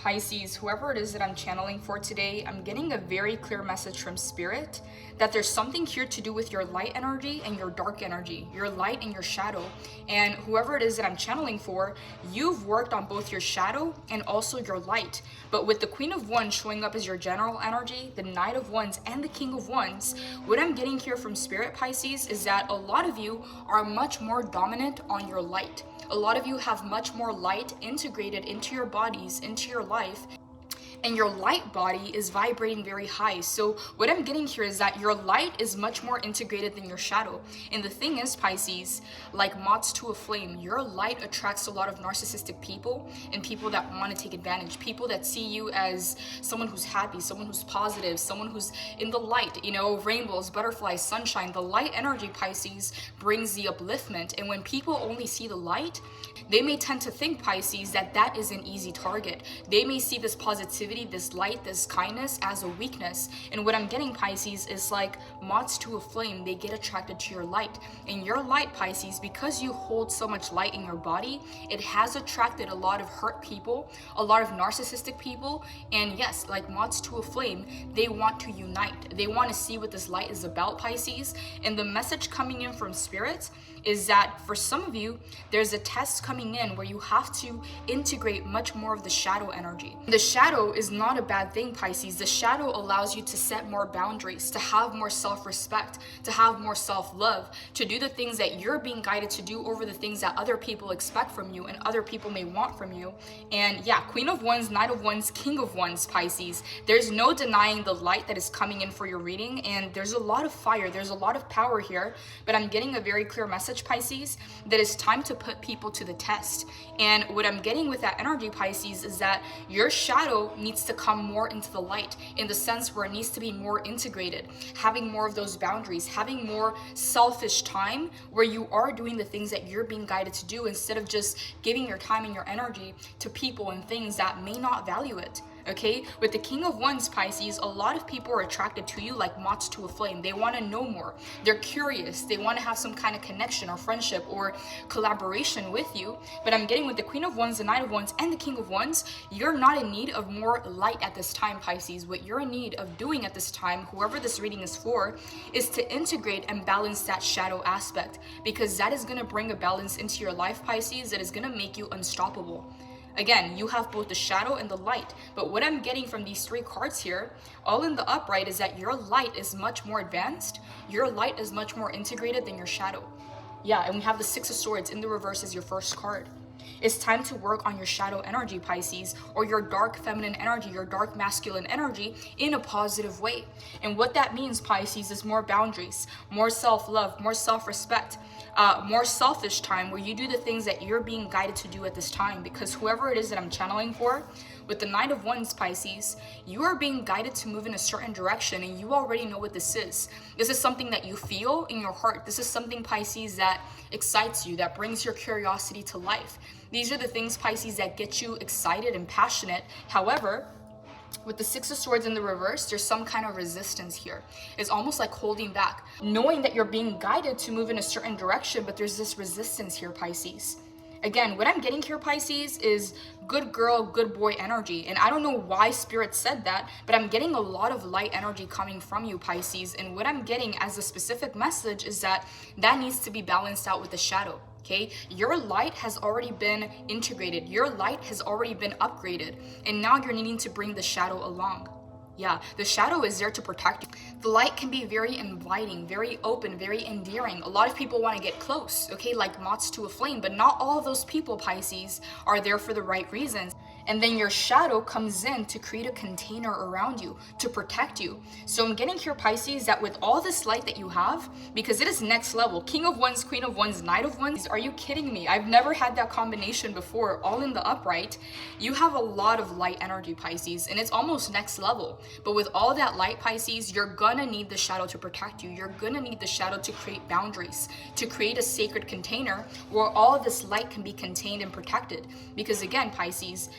Pisces, whoever it is that I'm channeling for today, I'm getting a very clear message from Spirit that there's something here to do with your light energy and your dark energy, your light and your shadow. And whoever it is that I'm channeling for, you've worked on both your shadow and also your light. But with the Queen of Wands showing up as your general energy, the Knight of Wands, and the King of Wands, what I'm getting here from Spirit, Pisces, is that a lot of you are much more dominant on your light. A lot of you have much more light integrated into your bodies, into your life, and your light body is vibrating very high. So what I'm getting here is that your light is much more integrated than your shadow. And the thing is, Pisces, like moths to a flame, your light attracts a lot of narcissistic people and people that want to take advantage, people that see you as someone who's happy, someone who's positive, someone who's in the light, you know, rainbows, butterflies, sunshine. The light energy, Pisces, brings the upliftment. And when people only see the light, they may tend to think, Pisces, that that is an easy target. They may see this positivity, this light, this kindness as a weakness. And what I'm getting, Pisces, is like moths to a flame. They get attracted to your light. And your light, Pisces, because you hold so much light in your body, it has attracted a lot of hurt people, a lot of narcissistic people. And yes, like moths to a flame, they want to unite. They want to see what this light is about, Pisces. And the message coming in from Spirit is that for some of you, there's a test coming in where you have to integrate much more of the shadow energy. The shadow is not a bad thing, Pisces. The shadow allows you to set more boundaries, to have more self-respect, to have more self-love, to do the things that you're being guided to do over the things that other people expect from you and other people may want from you. And yeah, Queen of Wands, Knight of Wands, King of Wands, Pisces. There's no denying the light that is coming in for your reading, and there's a lot of fire, there's a lot of power here, but I'm getting a very clear message, Pisces, that it's time to put people to the test. And what I'm getting with that energy, Pisces, is that your shadow needs to come more into the light, in the sense where it needs to be more integrated, having more of those boundaries, having more selfish time where you are doing the things that you're being guided to do instead of just giving your time and your energy to people and things that may not value it. Okay, with the King of Wands, Pisces, a lot of people are attracted to you like moths to a flame. They want to know more. They're curious. They want to have some kind of connection or friendship or collaboration with you. But I'm getting with the Queen of Wands, the Knight of Wands, and the King of Wands, you're not in need of more light at this time, Pisces. What you're in need of doing at this time, whoever this reading is for, is to integrate and balance that shadow aspect, because that is going to bring a balance into your life, Pisces, that is going to make you unstoppable. Again, you have both the shadow and the light, but what I'm getting from these three cards here, all in the upright, is that your light is much more advanced, your light is much more integrated than your shadow. Yeah, and we have the Six of Swords in the reverse as your first card. It's time to work on your shadow energy, Pisces, or your dark feminine energy, your dark masculine energy in a positive way. And what that means, Pisces, is more boundaries, more self-love, more self-respect, more selfish time where you do the things that you're being guided to do at this time. Because whoever it is that I'm channeling for, with the Knight of Wands, Pisces, you are being guided to move in a certain direction, and you already know what this is. This is something that you feel in your heart. This is something, Pisces, that excites you, that brings your curiosity to life. These are the things, Pisces, that get you excited and passionate. However, with the Six of Swords in the reverse, there's some kind of resistance here. It's almost like holding back, knowing that you're being guided to move in a certain direction, but there's this resistance here, Pisces. Again, what I'm getting here, Pisces, is good girl, good boy energy. And I don't know why Spirit said that, but I'm getting a lot of light energy coming from you, Pisces. And what I'm getting as a specific message is that that needs to be balanced out with the shadow. Okay, your light has already been integrated. Your light has already been upgraded. And now you're needing to bring the shadow along. Yeah, the shadow is there to protect you. The light can be very inviting, very open, very endearing. A lot of people want to get close, okay, like moths to a flame, but not all of those people, Pisces, are there for the right reasons. And then your shadow comes in to create a container around you, to protect you. So I'm getting here, Pisces, that with all this light that you have, because it is next level, King of Wands, Queen of Wands, Knight of Wands, are you kidding me? I've never had that combination before, all in the upright. You have a lot of light energy, Pisces, and it's almost next level. But with all that light, Pisces, you're gonna need the shadow to protect you. You're gonna need the shadow to create boundaries, to create a sacred container where all of this light can be contained and protected. Because again, Pisces,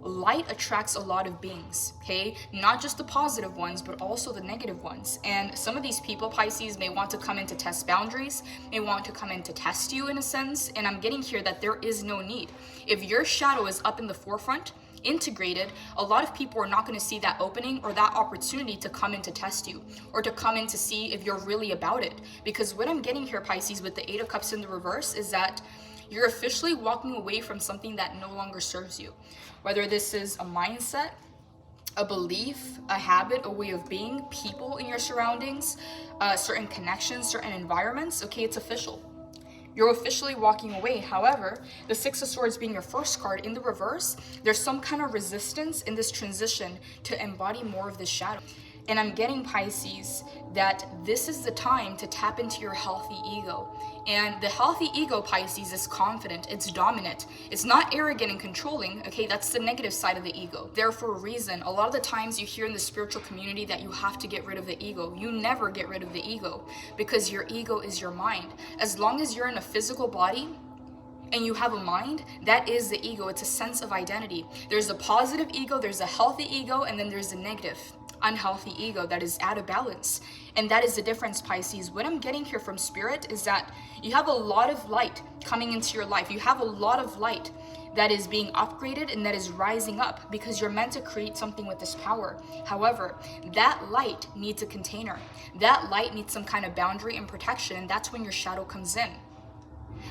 light attracts a lot of beings, okay? Not just the positive ones, but also the negative ones. And some of these people, Pisces, may want to come in to test boundaries, may want to come in to test you in a sense. And I'm getting here that there is no need. If your shadow is up in the forefront, integrated, a lot of people are not going to see that opening or that opportunity to come in to test you or to come in to see if you're really about it. Because what I'm getting here, Pisces, with the Eight of Cups in the reverse is that you're officially walking away from something that no longer serves you. Whether this is a mindset, a belief, a habit, a way of being, people in your surroundings, certain connections, certain environments, okay, it's official. You're officially walking away. However, the Six of Swords being your first card in the reverse, there's some kind of resistance in this transition to embody more of this shadow. And I'm getting, Pisces, that this is the time to tap into your healthy ego. And the healthy ego, Pisces, is confident, it's dominant, it's not arrogant and controlling, okay? That's the negative side of the ego. There for a reason. A lot of the times you hear in the spiritual community that you have to get rid of the ego. You never get rid of the ego, because your ego is your mind. As long as you're in a physical body, and you have a mind, that is the ego. It's a sense of identity. There's a positive ego, there's a healthy ego, and then there's a negative, unhealthy ego that is out of balance. And that is the difference, Pisces. What I'm getting here from Spirit is that you have a lot of light coming into your life. You have a lot of light that is being upgraded and that is rising up, because you're meant to create something with this power. However, that light needs a container. That light needs some kind of boundary and protection, and that's when your shadow comes in.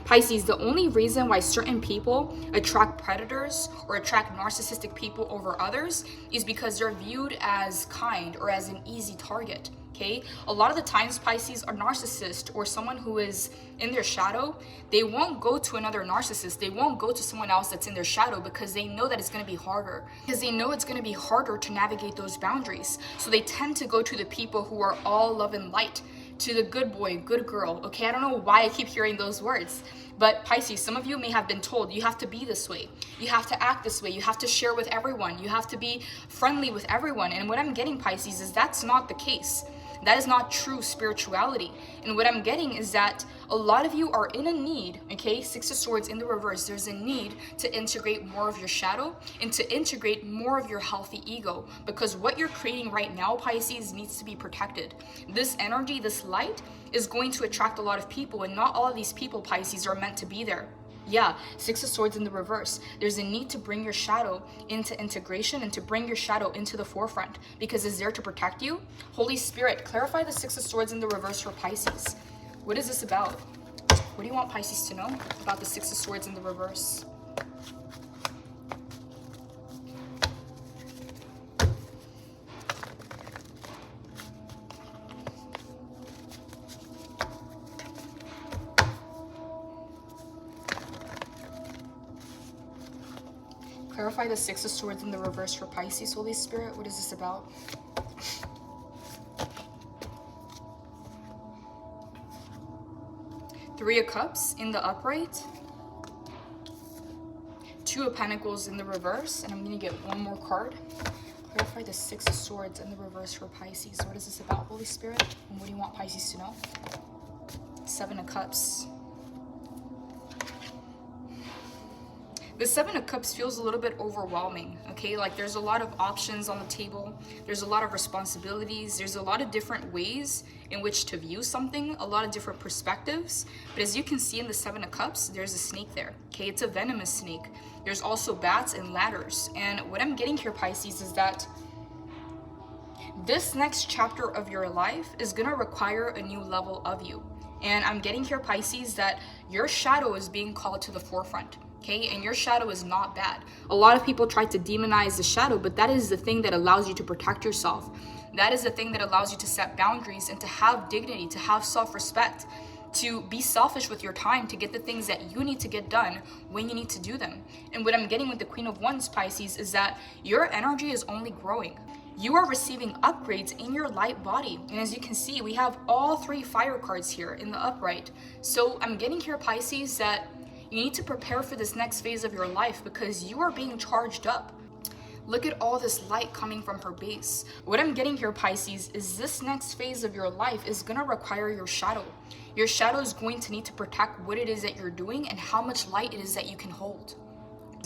Pisces, the only reason why certain people attract predators or attract narcissistic people over others is because they're viewed as kind or as an easy target, okay? A lot of the times, Pisces, a narcissist or someone who is in their shadow, they won't go to another narcissist. They won't go to someone else that's in their shadow, because they know that it's going to be harder. Because they know it's going to be harder to navigate those boundaries. So they tend to go to the people who are all love and light, to the good boy, good girl, okay? I don't know why I keep hearing those words, but Pisces, some of you may have been told you have to be this way, you have to act this way, you have to share with everyone, you have to be friendly with everyone. And what I'm getting, Pisces, is that's not the case. That is not true spirituality. And what I'm getting is that a lot of you are in a need, okay? Six of Swords in the reverse. There's a need to integrate more of your shadow and to integrate more of your healthy ego, because what you're creating right now, Pisces, needs to be protected. This energy, this light, is going to attract a lot of people, and not all of these people, Pisces, are meant to be there. Yeah, Six of Swords in the reverse. There's a need to bring your shadow into integration and to bring your shadow into the forefront, because it's there to protect you. Holy Spirit, clarify the Six of Swords in the reverse for Pisces. What is this about? What do you want Pisces to know about the Six of Swords in the reverse? Clarify the Six of Swords in the reverse for Pisces, Holy Spirit. What is this about? Three of Cups in the upright. Two of Pentacles in the reverse. And I'm going to get one more card. Clarify the Six of Swords in the reverse for Pisces. What is this about, Holy Spirit? And what do you want Pisces to know? Seven of Cups. The Seven of Cups feels a little bit overwhelming, okay? Like there's a lot of options on the table. There's a lot of responsibilities. There's a lot of different ways in which to view something, a lot of different perspectives. But as you can see in the Seven of Cups, there's a snake there, okay? It's a venomous snake. There's also bats and ladders. And what I'm getting here, Pisces, is that this next chapter of your life is gonna require a new level of you. And I'm getting here, Pisces, that your shadow is being called to the forefront. Okay, and your shadow is not bad. A lot of people try to demonize the shadow, but that is the thing that allows you to protect yourself. That is the thing that allows you to set boundaries and to have dignity, to have self-respect, to be selfish with your time, to get the things that you need to get done when you need to do them. And what I'm getting with the Queen of Wands, Pisces, is that your energy is only growing. You are receiving upgrades in your light body. And as you can see, we have all three fire cards here in the upright. So I'm getting here, Pisces, that you need to prepare for this next phase of your life, because you are being charged up. Look at all this light coming from her base. What I'm getting here, Pisces, is this next phase of your life is going to require your shadow. Your shadow is going to need to protect what it is that you're doing and how much light it is that you can hold.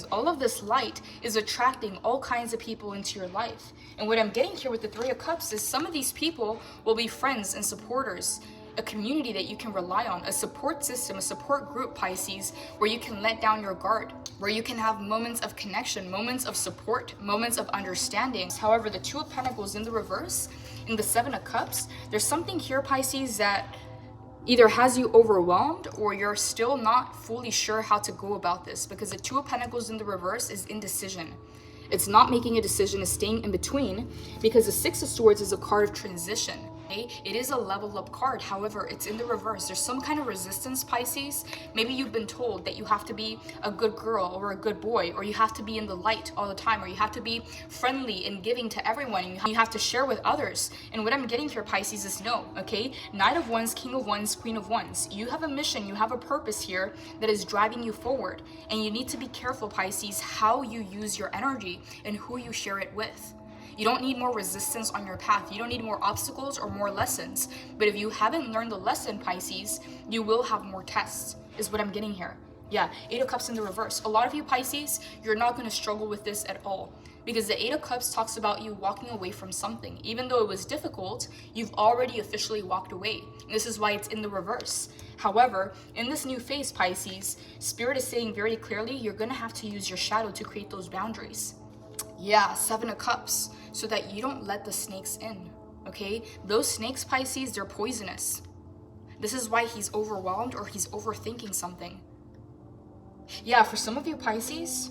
All of this light is attracting all kinds of people into your life. And what I'm getting here with the Three of Cups is some of these people will be friends and supporters. a community that you can rely on, a support system, a support group, Pisces, where you can let down your guard, where you can have moments of connection, moments of support, moments of understanding. However, the Two of Pentacles in the reverse, in the Seven of Cups, there's something here, Pisces, that either has you overwhelmed or you're still not fully sure how to go about this, because the Two of Pentacles in the reverse is indecision. It's not making a decision, it's staying in between, because the Six of Swords is a card of transition. Okay? It is a level up card. However, it's in the reverse. There's some kind of resistance, Pisces. Maybe you've been told that you have to be a good girl or a good boy, or you have to be in the light all the time, or you have to be friendly and giving to everyone, and you have to share with others. And what I'm getting here, Pisces, is no, okay? Knight of Wands, King of Wands, Queen of Wands. You have a mission, you have a purpose here that is driving you forward. And you need to be careful, Pisces, how you use your energy and who you share it with. You don't need more resistance on your path. You don't need more obstacles or more lessons. But if you haven't learned the lesson, Pisces, you will have more tests, is what I'm getting here. Yeah, Eight of Cups in the reverse. A lot of you, Pisces, you're not going to struggle with this at all, because the Eight of Cups talks about you walking away from something. Even though it was difficult, you've already officially walked away. This is why it's in the reverse. However, in this new phase, Pisces, Spirit is saying very clearly, you're going to have to use your shadow to create those boundaries. Yeah, Seven of Cups, so that you don't let the snakes in, okay? Those snakes, Pisces, they're poisonous. This is why he's overwhelmed or he's overthinking something. Yeah, for some of you, Pisces,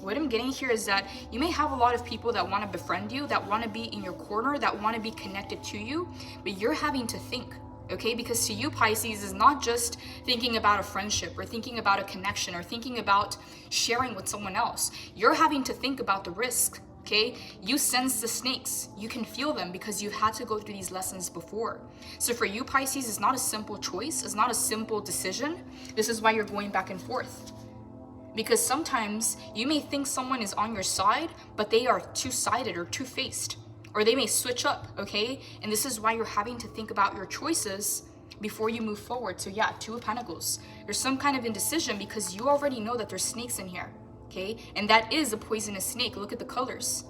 what I'm getting here is that you may have a lot of people that want to befriend you, that want to be in your corner, that want to be connected to you, but you're having to think. Okay, because to you, Pisces, is not just thinking about a friendship or thinking about a connection or thinking about sharing with someone else. You're having to think about the risk, okay? You sense the snakes. You can feel them because you've had to go through these lessons before. So for you, Pisces, it's not a simple choice. It's not a simple decision. This is why you're going back and forth. Because sometimes you may think someone is on your side, but they are two-sided or two-faced. Or they may switch up, okay? And this is why you're having to think about your choices before you move forward. So yeah, Two of Pentacles. There's some kind of indecision because you already know that there's snakes in here, okay? And that is a poisonous snake. Look at the colors.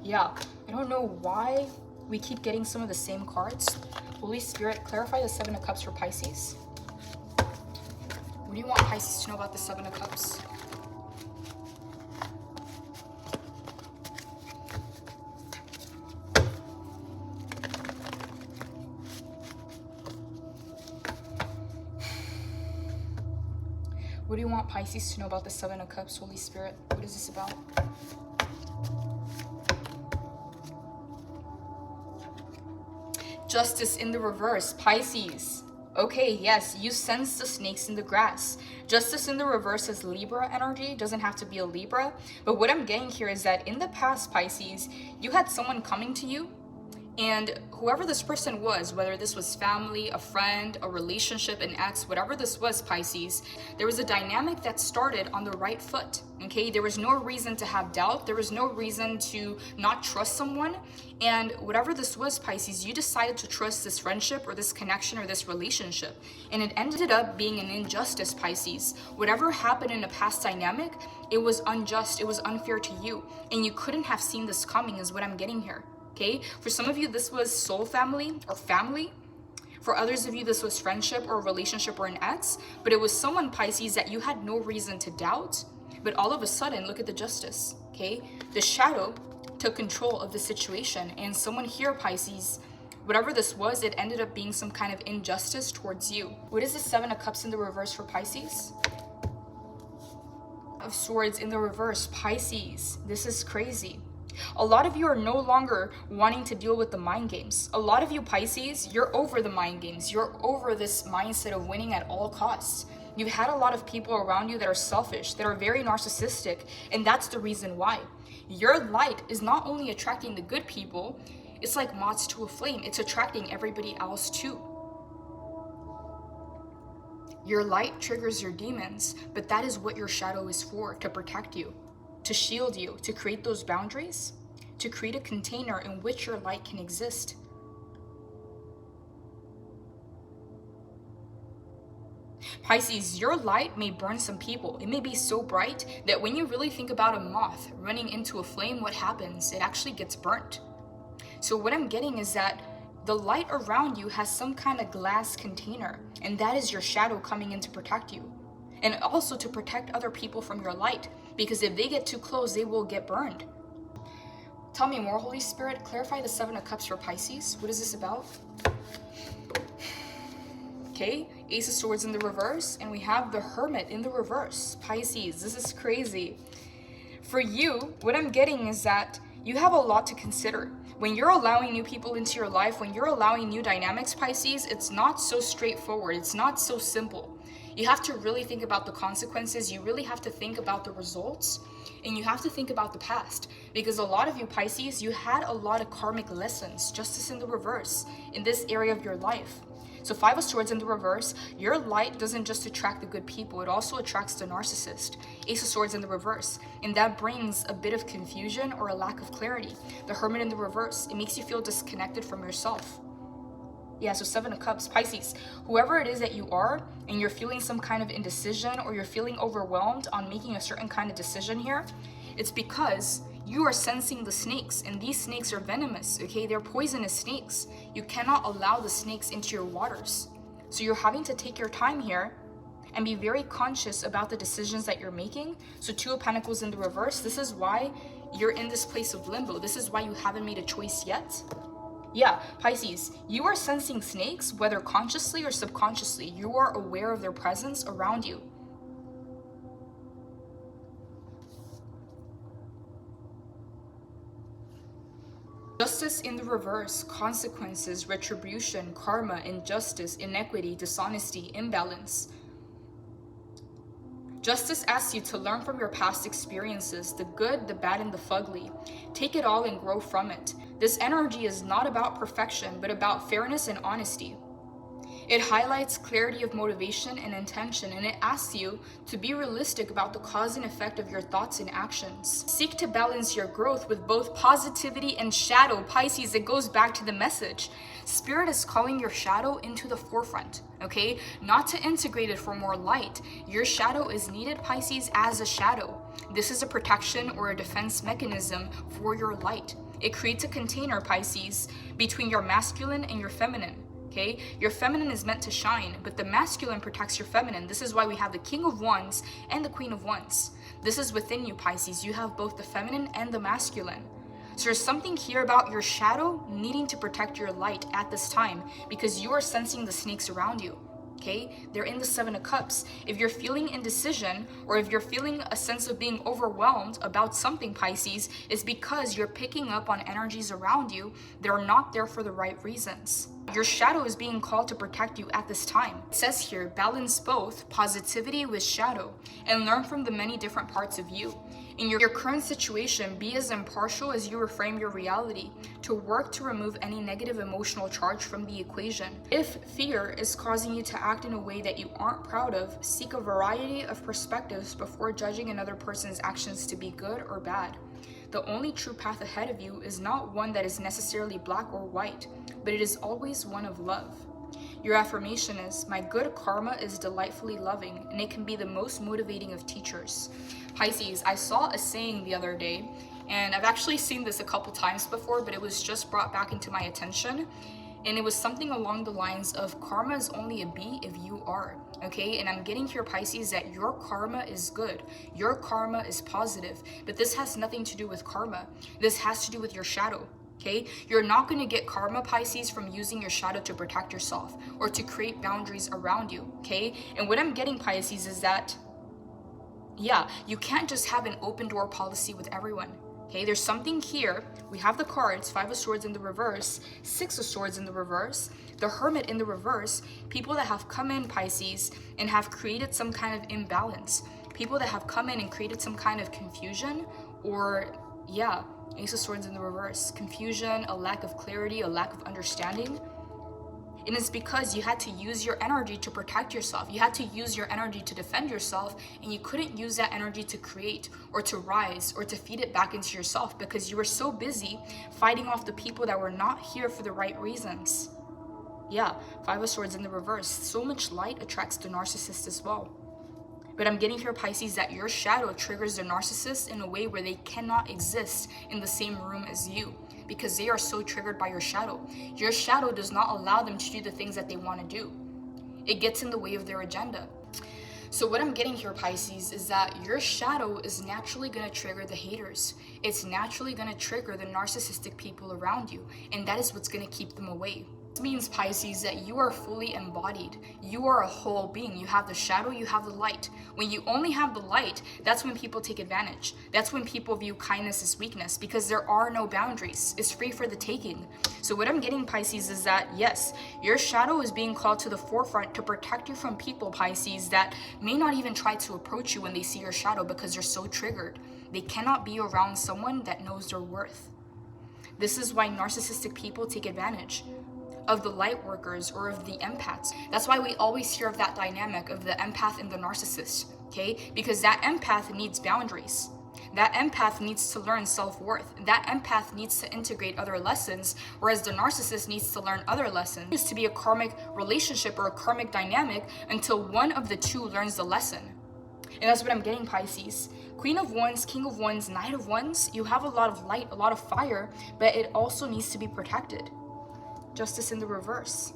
Yeah, I don't know why we keep getting some of the same cards. Holy Spirit, clarify the Seven of Cups for Pisces. What do you want Pisces to know about the Seven of Cups? What do you want Pisces to know about the Seven of Cups, Holy Spirit? What is this about? Justice in the reverse, Pisces. Okay, yes, you sense the snakes in the grass. Justice in the reverse is Libra energy. Doesn't have to be a Libra. But what I'm getting here is that in the past, Pisces, you had someone coming to you, and whoever this person was, whether this was family, a friend, a relationship, an ex, whatever this was, Pisces, there was a dynamic that started on the right foot, okay? There was no reason to have doubt. There was no reason to not trust someone. And whatever this was, Pisces, you decided to trust this friendship or this connection or this relationship. And it ended up being an injustice, Pisces. Whatever happened in a past dynamic, it was unjust, it was unfair to you. And you couldn't have seen this coming is what I'm getting here. Okay, for some of you, this was soul family or family. For others of you, this was friendship or relationship or an ex. But it was someone, Pisces, that you had no reason to doubt. But all of a sudden, look at the Justice. Okay, the shadow took control of the situation. And someone here, Pisces, whatever this was, it ended up being some kind of injustice towards you. What is the Seven of Cups in the reverse for Pisces? Of Swords in the reverse, Pisces. This is crazy. A lot of you are no longer wanting to deal with the mind games. A lot of you, Pisces, you're over the mind games. You're over this mindset of winning at all costs. You've had a lot of people around you that are selfish, that are very narcissistic, and that's the reason why. Your light is not only attracting the good people, it's like moths to a flame. It's attracting everybody else too. Your light triggers your demons, but that is what your shadow is for, to protect you, to shield you, to create those boundaries, to create a container in which your light can exist. Pisces, your light may burn some people. It may be so bright that when you really think about a moth running into a flame, what happens? It actually gets burnt. So what I'm getting is that the light around you has some kind of glass container, and that is your shadow coming in to protect you. And also to protect other people from your light, because if they get too close, they will get burned. Tell me more, Holy Spirit. Clarify the Seven of Cups for Pisces. What is this about? Okay, Ace of Swords in the reverse, and we have the Hermit in the reverse. Pisces, this is crazy. For you, what I'm getting is that you have a lot to consider. When you're allowing new people into your life, when you're allowing new dynamics, Pisces, it's not so straightforward. It's not so simple. You have to really think about the consequences. You really have to think about the results, and you have to think about the past, because a lot of you, Pisces, you had a lot of karmic lessons, Justice in the reverse, in this area of your life. So Five of Swords in the reverse, your light doesn't just attract the good people, it also attracts the narcissist. Ace of Swords in the reverse, and that brings a bit of confusion or a lack of clarity. The Hermit in the reverse, it makes you feel disconnected from yourself. Yeah, so Seven of Cups, Pisces, whoever it is that you are, and you're feeling some kind of indecision, or you're feeling overwhelmed on making a certain kind of decision here, it's because you are sensing the snakes, and these snakes are venomous, okay? They're poisonous snakes. You cannot allow the snakes into your waters. So you're having to take your time here and be very conscious about the decisions that you're making. So Two of Pentacles in the reverse, this is why you're in this place of limbo. This is why you haven't made a choice yet. Yeah, Pisces, you are sensing snakes, whether consciously or subconsciously. You are aware of their presence around you. Justice in the reverse, consequences, retribution, karma, injustice, inequity, dishonesty, imbalance. Justice asks you to learn from your past experiences, the good, the bad, and the fugly. Take it all and grow from it. This energy is not about perfection, but about fairness and honesty. It highlights clarity of motivation and intention, and it asks you to be realistic about the cause and effect of your thoughts and actions. Seek to balance your growth with both positivity and shadow. Pisces, it goes back to the message. Spirit is calling your shadow into the forefront, okay? Not to integrate it for more light. Your shadow is needed, Pisces, as a shadow. This is a protection or a defense mechanism for your light. It creates a container, Pisces, between your masculine and your feminine. Okay, your feminine is meant to shine, but the masculine protects your feminine. This is why we have the King of Wands and the Queen of Wands. This is within you, Pisces. You have both the feminine and the masculine. So there's something here about your shadow needing to protect your light at this time, because you are sensing the snakes around you. Okay, they're in the Seven of Cups. If you're feeling indecision, or if you're feeling a sense of being overwhelmed about something, Pisces, it's because you're picking up on energies around you that are not there for the right reasons. Your shadow is being called to protect you at this time. It says here, balance both positivity with shadow and learn from the many different parts of you. In your current situation, be as impartial as you reframe your reality to work to remove any negative emotional charge from the equation. If fear is causing you to act in a way that you aren't proud of, seek a variety of perspectives before judging another person's actions to be good or bad. The only true path ahead of you is not one that is necessarily black or white, but it is always one of love. Your affirmation is, my good karma is delightfully loving, and it can be the most motivating of teachers. Pisces, I saw a saying the other day, and I've actually seen this a couple times before, but it was just brought back into my attention. And it was something along the lines of, karma is only a B if you are, okay? And I'm getting here, Pisces, that your karma is good. Your karma is positive, but this has nothing to do with karma. This has to do with your shadow, okay? You're not gonna get karma, Pisces, from using your shadow to protect yourself or to create boundaries around you, okay? And what I'm getting, Pisces, is that, yeah, you can't just have an open door policy with everyone. Okay, there's something here. We have the cards, Five of Swords in the reverse, Six of Swords in the reverse, the Hermit in the reverse, people that have come in, Pisces, and have created some kind of imbalance. People that have come in and created some kind of confusion, or, yeah, Ace of Swords in the reverse, confusion, a lack of clarity, a lack of understanding. And it's because you had to use your energy to protect yourself. You had to use your energy to defend yourself, and you couldn't use that energy to create or to rise or to feed it back into yourself because you were so busy fighting off the people that were not here for the right reasons. Yeah, Five of Swords in the reverse. So much light attracts the narcissist as well. But I'm getting here, Pisces, that your shadow triggers the narcissist in a way where they cannot exist in the same room as you, because they are so triggered by your shadow. Your shadow does not allow them to do the things that they want to do. It gets in the way of their agenda. So what I'm getting here, Pisces, is that your shadow is naturally going to trigger the haters. It's naturally going to trigger the narcissistic people around you, and that is what's going to keep them away. This means, Pisces, that you are fully embodied. You are a whole being. You have the shadow, you have the light. When you only have the light, that's when people take advantage. That's when people view kindness as weakness, because there are no boundaries. It's free for the taking. So what I'm getting, Pisces, is that yes, your shadow is being called to the forefront to protect you from people, Pisces, that may not even try to approach you when they see your shadow because they're so triggered. They cannot be around someone that knows their worth. This is why narcissistic people take advantage of the light workers or of the empaths. That's why we always hear of that dynamic of the empath and the narcissist, okay? Because that empath needs boundaries. That empath needs to learn self-worth. That empath needs to integrate other lessons, whereas the narcissist needs to learn other lessons. It needs to be a karmic relationship or a karmic dynamic until one of the two learns the lesson. And that's what I'm getting, Pisces. Queen of Wands, King of Wands, Knight of Wands, you have a lot of light, a lot of fire, but it also needs to be protected. Justice in the reverse.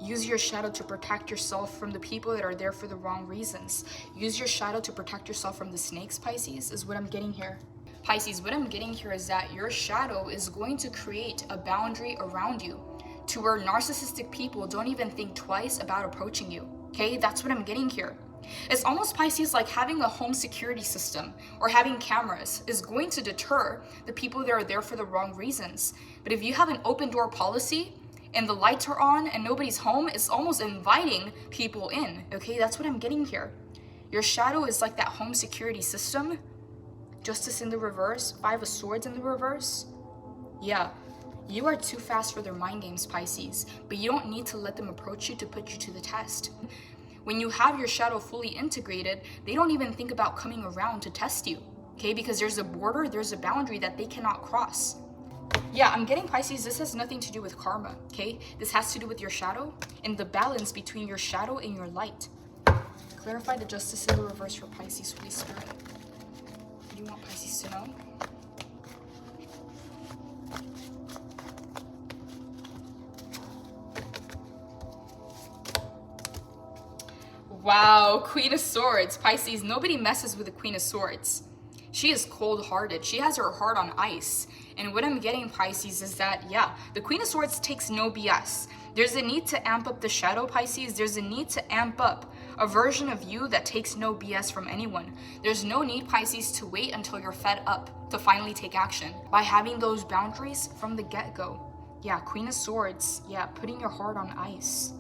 Use your shadow to protect yourself from the people that are there for the wrong reasons. Use your shadow to protect yourself from the snakes, Pisces, is what I'm getting here. Pisces, what I'm getting here is that your shadow is going to create a boundary around you to where narcissistic people don't even think twice about approaching you. Okay, that's what I'm getting here. It's almost, Pisces, like having a home security system or having cameras is going to deter the people that are there for the wrong reasons. But if you have an open door policy and the lights are on and nobody's home, it's almost inviting people in. Okay, that's what I'm getting here. Your shadow is like that home security system. Justice in the reverse, Five of Swords in the reverse. Yeah, you are too fast for their mind games, Pisces, but you don't need to let them approach you to put you to the test. When you have your shadow fully integrated, they don't even think about coming around to test you, okay? Because there's a border, there's a boundary that they cannot cross. Yeah, I'm getting, Pisces, this has nothing to do with karma, okay? This has to do with your shadow and the balance between your shadow and your light. Clarify the justice in the reverse for Pisces, Holy Spirit. What do you want Pisces to know? Wow, Queen of Swords. Pisces, nobody messes with the Queen of Swords. She is cold-hearted. She has her heart on ice. And what I'm getting, Pisces, is that, yeah, the Queen of Swords takes no BS. There's a need to amp up the shadow, Pisces. There's a need to amp up a version of you that takes no BS from anyone. There's no need, Pisces, to wait until you're fed up to finally take action. By having those boundaries from the get-go. Yeah, Queen of Swords. Yeah, putting your heart on ice.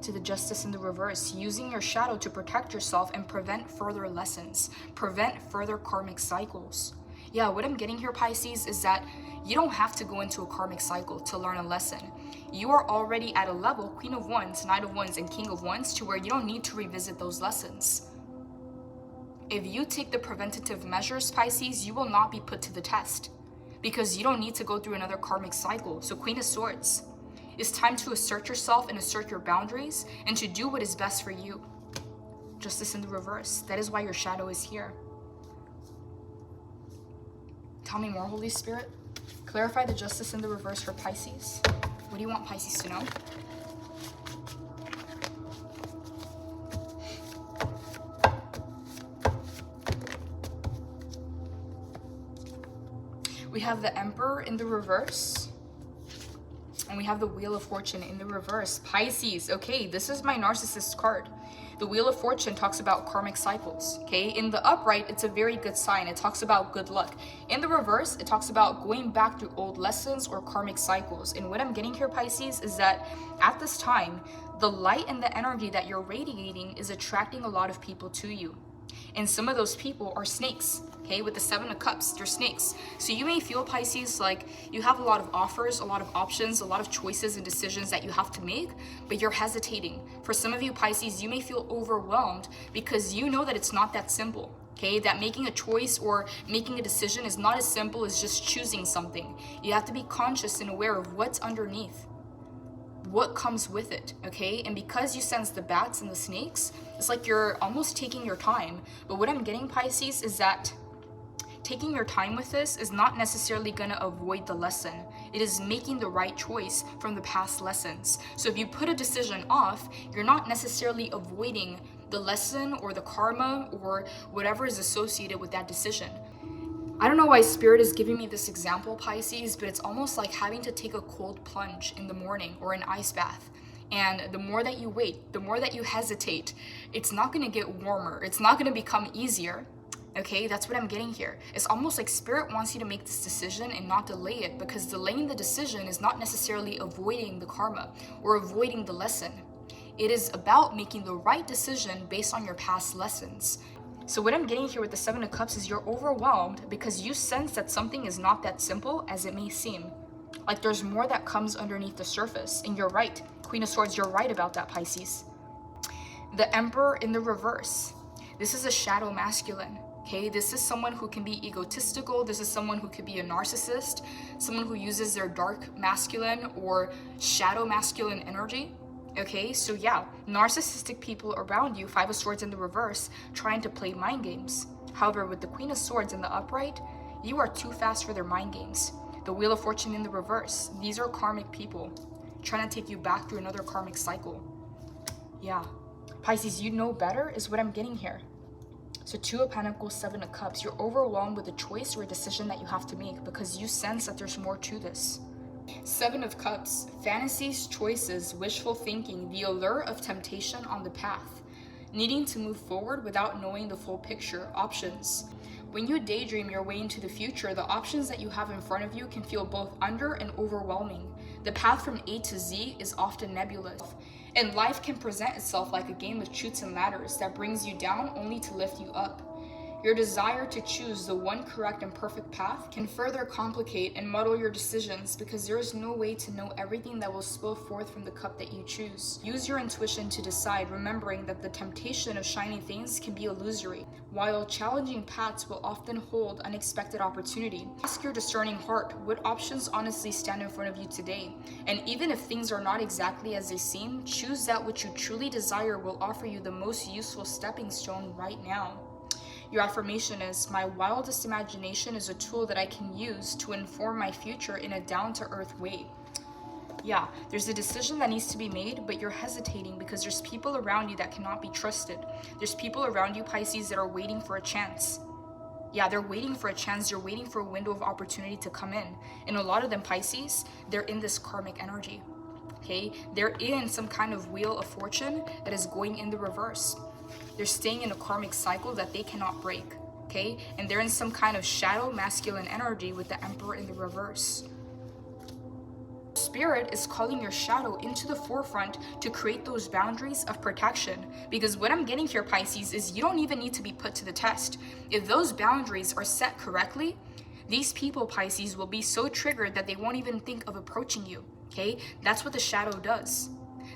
To the justice in the reverse, using your shadow to protect yourself and prevent further lessons, prevent further karmic cycles. Yeah, what I'm getting here, Pisces, is that you don't have to go into a karmic cycle to learn a lesson. You are already at a level, Queen of Wands, Knight of Wands, and King of Wands, to where you don't need to revisit those lessons. If you take the preventative measures, Pisces, you will not be put to the test because you don't need to go through another karmic cycle. So Queen of Swords, it's time to assert yourself and assert your boundaries and to do what is best for you. Justice in the reverse. That is why your shadow is here. Tell me more, Holy Spirit. Clarify the justice in the reverse for Pisces. What do you want Pisces to know? We have the Emperor in the reverse. And we have the Wheel of Fortune in the reverse. Pisces, okay, this is my narcissist card. The Wheel of Fortune talks about karmic cycles, okay? In the upright, it's a very good sign. It talks about good luck. In the reverse, it talks about going back through old lessons or karmic cycles. And what I'm getting here, Pisces, is that at this time, the light and the energy that you're radiating is attracting a lot of people to you. And some of those people are snakes, okay? With the Seven of Cups, they're snakes. So you may feel, Pisces, like you have a lot of offers, a lot of options, a lot of choices and decisions that you have to make, but you're hesitating. For some of you, Pisces, you may feel overwhelmed because you know that it's not that simple, okay? That making a choice or making a decision is not as simple as just choosing something. You have to be conscious and aware of what's underneath, what comes with it, okay? And because you sense the bats and the snakes, It's like you're almost taking your time. But what I'm getting, Pisces, is that taking your time with this is not necessarily going to avoid the lesson. It is making the right choice from the past lessons. So if you put a decision off, you're not necessarily avoiding the lesson or the karma or whatever is associated with that decision. I don't know why Spirit is giving me this example, Pisces, but it's almost like having to take a cold plunge in the morning or an ice bath. And the more that you wait, the more that you hesitate, it's not going to get warmer. It's not going to become easier. Okay, that's what I'm getting here. It's almost like Spirit wants you to make this decision and not delay it, because delaying the decision is not necessarily avoiding the karma or avoiding the lesson. It is about making the right decision based on your past lessons. So what I'm getting here with the Seven of Cups is you're overwhelmed because you sense that something is not that simple as it may seem. Like there's more that comes underneath the surface, and you're right. Queen of Swords, you're right about that, Pisces. The Emperor in the reverse. This is a shadow masculine. Okay, this is someone who can be egotistical. This is someone who could be a narcissist, someone who uses their dark masculine or shadow masculine energy. Okay, so yeah, narcissistic people around you, Five of Swords in the reverse, trying to play mind games. However, with the Queen of Swords in the upright, you are too fast for their mind games. The Wheel of Fortune in the reverse, these are karmic people trying to take you back through another karmic cycle. Yeah, Pisces, you know better is what I'm getting here. So Two of Pentacles, Seven of Cups, you're overwhelmed with a choice or a decision that you have to make because you sense that there's more to this. Seven of Cups, fantasies, choices, wishful thinking, the allure of temptation on the path, needing to move forward without knowing the full picture, options. When you daydream your way into the future, the options that you have in front of you can feel both under and overwhelming. The path from A to Z is often nebulous, and life can present itself like a game of chutes and ladders that brings you down only to lift you up. Your desire to choose the one correct and perfect path can further complicate and muddle your decisions because there is no way to know everything that will spill forth from the cup that you choose. Use your intuition to decide, remembering that the temptation of shiny things can be illusory, while challenging paths will often hold unexpected opportunity. Ask your discerning heart, what options honestly stand in front of you today? And even if things are not exactly as they seem, choose that which you truly desire will offer you the most useful stepping stone right now. Your affirmation is, my wildest imagination is a tool that I can use to inform my future in a down-to-earth way. Yeah, there's a decision that needs to be made, but you're hesitating because there's people around you that cannot be trusted. There's people around you, Pisces, that are waiting for a chance. Yeah, they're waiting for a chance. They're waiting for a window of opportunity to come in. And a lot of them, Pisces, they're in this karmic energy. Okay, they're in some kind of wheel of fortune that is going in the reverse. They're staying in a karmic cycle that they cannot break, okay? And they're in some kind of shadow masculine energy with the Emperor in the reverse. Spirit is calling your shadow into the forefront to create those boundaries of protection. Because what I'm getting here, Pisces, is you don't even need to be put to the test. If those boundaries are set correctly, these people, Pisces, will be so triggered that they won't even think of approaching you, okay? That's what the shadow does.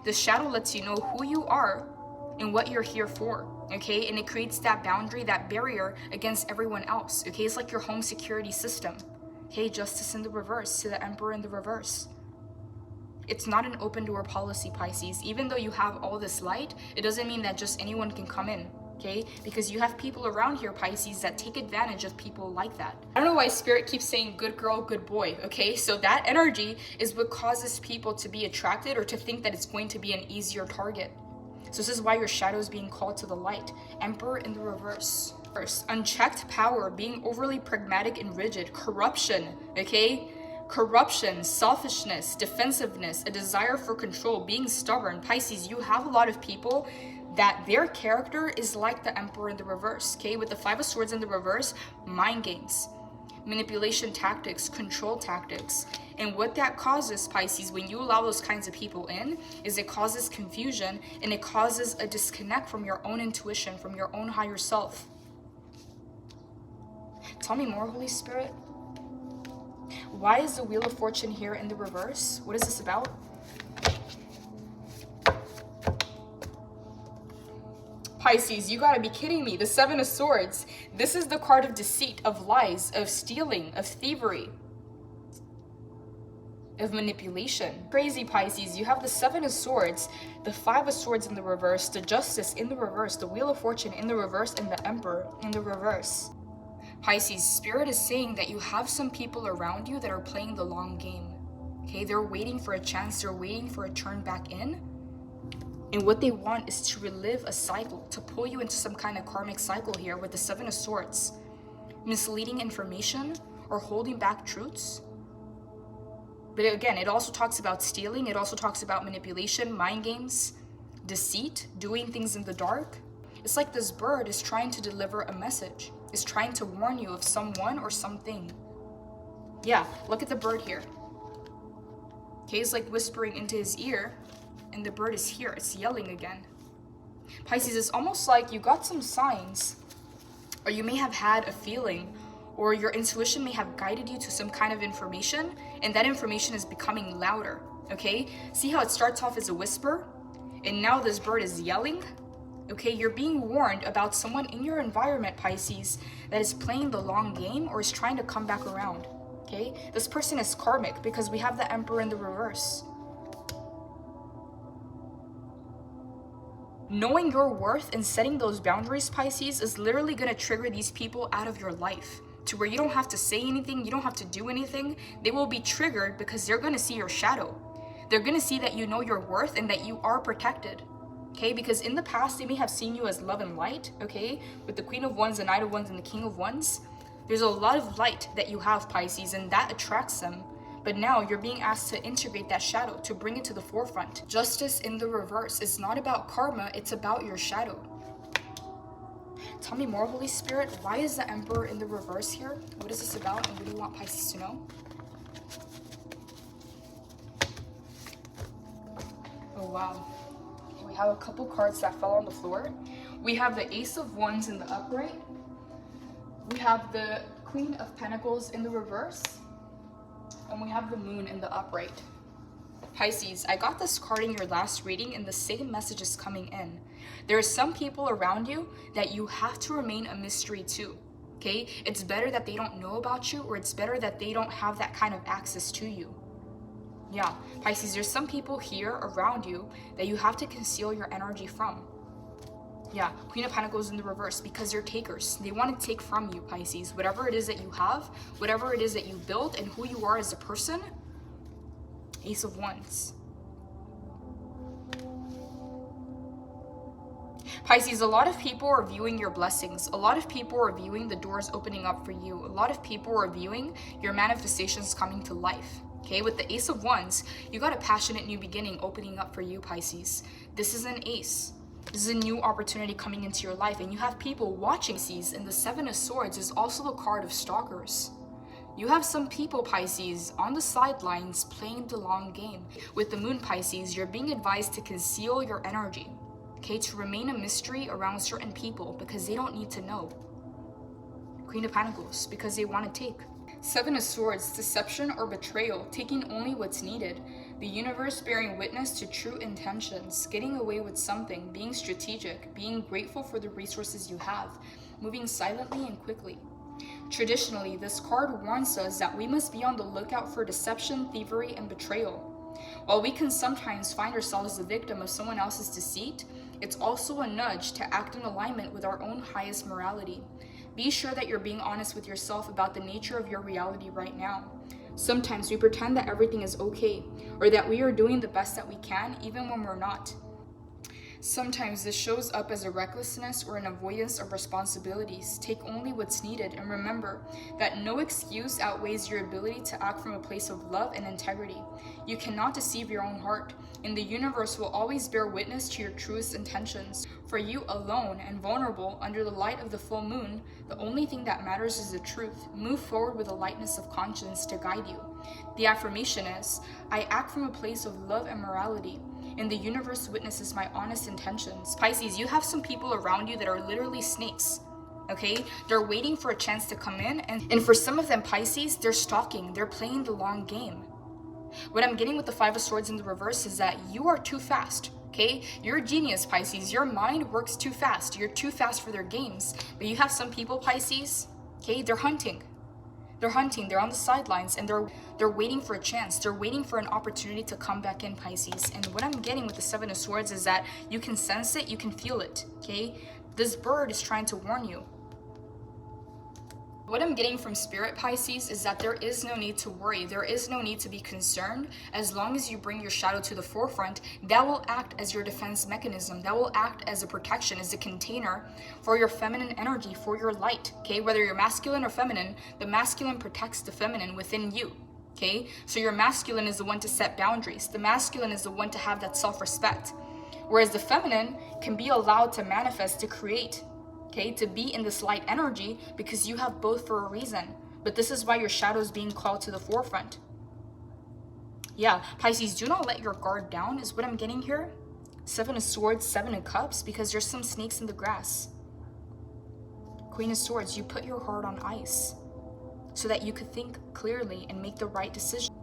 The shadow lets you know who you are and what you're here for, okay? And it creates that boundary, that barrier against everyone else, okay? It's like your home security system, okay? Justice in the reverse to the Emperor in the reverse. It's not an open door policy, Pisces. Even though you have all this light, it doesn't mean that just anyone can come in, okay? Because you have people around here, Pisces, that take advantage of people like that. I don't know why Spirit keeps saying good girl, good boy, okay? So that energy is what causes people to be attracted or to think that it's going to be an easier target. So this is why your shadow is being called to the light. Emperor in the reverse. First, unchecked power, being overly pragmatic and rigid. Corruption, okay? Corruption, selfishness, defensiveness, a desire for control, being stubborn. Pisces, you have a lot of people that their character is like the Emperor in the reverse, okay? With the Five of Swords in the reverse, mind games, manipulation tactics, control tactics. And what that causes, Pisces, when you allow those kinds of people in, is it causes confusion and it causes a disconnect from your own intuition, from your own higher self. Tell me more, Holy Spirit. Why is the Wheel of Fortune here in the reverse? What is this about? Pisces, you gotta be kidding me. The Seven of Swords. This is the card of deceit, of lies, of stealing, of thievery. of manipulation. Crazy, Pisces. You have the Seven of Swords, the Five of Swords in the reverse, the Justice in the reverse, the Wheel of Fortune in the reverse, and the Emperor in the reverse. Pisces, Spirit is saying that you have some people around you that are playing the long game. Okay, they're waiting for a chance, they're waiting for a turn back in. And what they want is to relive a cycle, to pull you into some kind of karmic cycle here with the Seven of Swords. Misleading information or holding back truths. But again, it also talks about stealing. It also talks about manipulation, mind games, deceit, doing things in the dark. It's like this bird is trying to deliver a message, is trying to warn you of someone or something. Yeah, look at the bird here. Okay, it's like whispering into his ear, and the bird is here. It's yelling again. Pisces, it's almost like you got some signs, or you may have had a feeling, or your intuition may have guided you to some kind of information, and that information is becoming louder, okay? See how it starts off as a whisper, and now this bird is yelling? Okay, you're being warned about someone in your environment, Pisces, that is playing the long game or is trying to come back around, okay? This person is karmic because we have the Emperor in the reverse. Knowing your worth and setting those boundaries, Pisces, is literally going to trigger these people out of your life to where you don't have to say anything, you don't have to do anything. They will be triggered because they're going to see your shadow. They're going to see that you know your worth and that you are protected. Okay, because in the past, they may have seen you as love and light, okay? With the Queen of Wands, the Knight of Wands, and the King of Wands. There's a lot of light that you have, Pisces, and that attracts them. But now you're being asked to integrate that shadow, to bring it to the forefront. Justice in the reverse. It's not about karma, it's about your shadow. Tell me more, Holy Spirit. Why is the Emperor in the reverse here? What is this about, and what do you want Pisces to know? Oh, wow. We have a couple cards that fell on the floor. We have the Ace of Wands in the upright. We have the Queen of Pentacles in the reverse. And we have the Moon in the upright. Pisces, I got this card in your last reading and the same message is coming in. There are some people around you that you have to remain a mystery to, okay? It's better that they don't know about you, or it's better that they don't have that kind of access to you. Yeah, Pisces, there's some people here around you that you have to conceal your energy from. Yeah, Queen of Pentacles in the reverse, because they're takers. They want to take from you, Pisces. Whatever it is that you have, whatever it is that you built, and who you are as a person. Ace of Wands. Pisces, a lot of people are viewing your blessings. A lot of people are viewing the doors opening up for you. A lot of people are viewing your manifestations coming to life. Okay, with the Ace of Wands, you got a passionate new beginning opening up for you, Pisces. This is an ace. This is a new opportunity coming into your life, and you have people watching Pisces, and the Seven of Swords is also the card of stalkers. You have some people, Pisces, on the sidelines playing the long game. With the Moon, Pisces, you're being advised to conceal your energy, okay, to remain a mystery around certain people because they don't need to know. Queen of Pentacles, because they want to take. Seven of Swords, deception or betrayal, taking only what's needed. The universe bearing witness to true intentions, getting away with something, being strategic, being grateful for the resources you have, moving silently and quickly. Traditionally, this card warns us that we must be on the lookout for deception, thievery, and betrayal. While we can sometimes find ourselves the victim of someone else's deceit, it's also a nudge to act in alignment with our own highest morality. Be sure that you're being honest with yourself about the nature of your reality right now. Sometimes we pretend that everything is okay, or that we are doing the best that we can, even when we're not. Sometimes this shows up as a recklessness or an avoidance of responsibilities. Take only what's needed, and remember that no excuse outweighs your ability to act from a place of love and integrity. You cannot deceive your own heart, and the universe will always bear witness to your truest intentions. For you alone and vulnerable under the light of the full moon, the only thing that matters is the truth. Move forward with a lightness of conscience to guide you. The affirmation is, I act from a place of love and morality, and the universe witnesses my honest intentions. Pisces, you have some people around you that are literally snakes, okay? They're waiting for a chance to come in, and for some of them, Pisces, they're stalking, they're playing the long game. What I'm getting with the Five of Swords in the reverse is that you are too fast, okay? You're a genius, Pisces. Your mind works too fast. You're too fast for their games. But you have some people, Pisces, okay? They're hunting. They're hunting, they're on the sidelines, and they're waiting for a chance. They're waiting for an opportunity to come back in, Pisces. And what I'm getting with the Seven of Swords is that you can sense it, you can feel it, okay? This bird is trying to warn you. What I'm getting from Spirit, Pisces, is that there is no need to worry. There is no need to be concerned. As long as you bring your shadow to the forefront, that will act as your defense mechanism. That will act as a protection, as a container for your feminine energy, for your light, okay? Whether you're masculine or feminine, the masculine protects the feminine within you, okay? So your masculine is the one to set boundaries. The masculine is the one to have that self-respect. Whereas the feminine can be allowed to manifest, to create, okay, to be in this light energy, because you have both for a reason. But this is why your shadow is being called to the forefront. Yeah, Pisces, do not let your guard down is what I'm getting here. Seven of Swords, Seven of Cups, because there's some snakes in the grass. Queen of Swords, you put your heart on ice so that you could think clearly and make the right decision.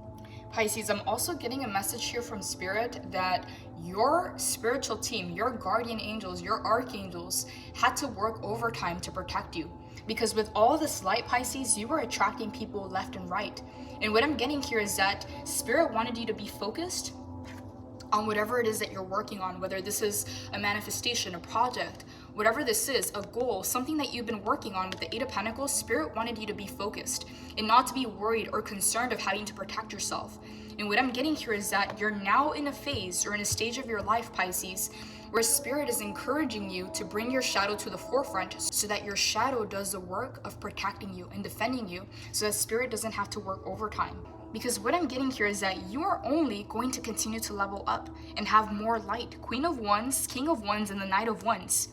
Pisces, I'm also getting a message here from Spirit that your spiritual team, your guardian angels, your archangels had to work overtime to protect you. Because with all this light, Pisces, you were attracting people left and right. And what I'm getting here is that Spirit wanted you to be focused on whatever it is that you're working on, whether this is a manifestation, a project, whatever this is, a goal, something that you've been working on. With the Eight of Pentacles, Spirit wanted you to be focused and not to be worried or concerned of having to protect yourself. And what I'm getting here is that you're now in a phase or in a stage of your life, Pisces, where Spirit is encouraging you to bring your shadow to the forefront so that your shadow does the work of protecting you and defending you, so that Spirit doesn't have to work overtime. Because what I'm getting here is that you are only going to continue to level up and have more light. Queen of Wands, King of Wands, and the Knight of Wands.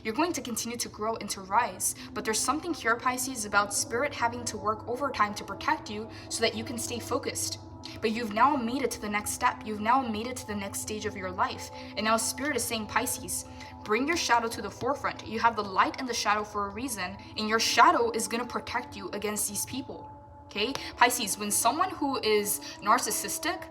You're going to continue to grow and to rise. But there's something here, Pisces, about Spirit having to work overtime to protect you so that you can stay focused. But you've now made it to the next step. You've now made it to the next stage of your life. And now Spirit is saying, Pisces, bring your shadow to the forefront. You have the light and the shadow for a reason, and your shadow is going to protect you against these people. Okay, Pisces, when someone who is narcissistic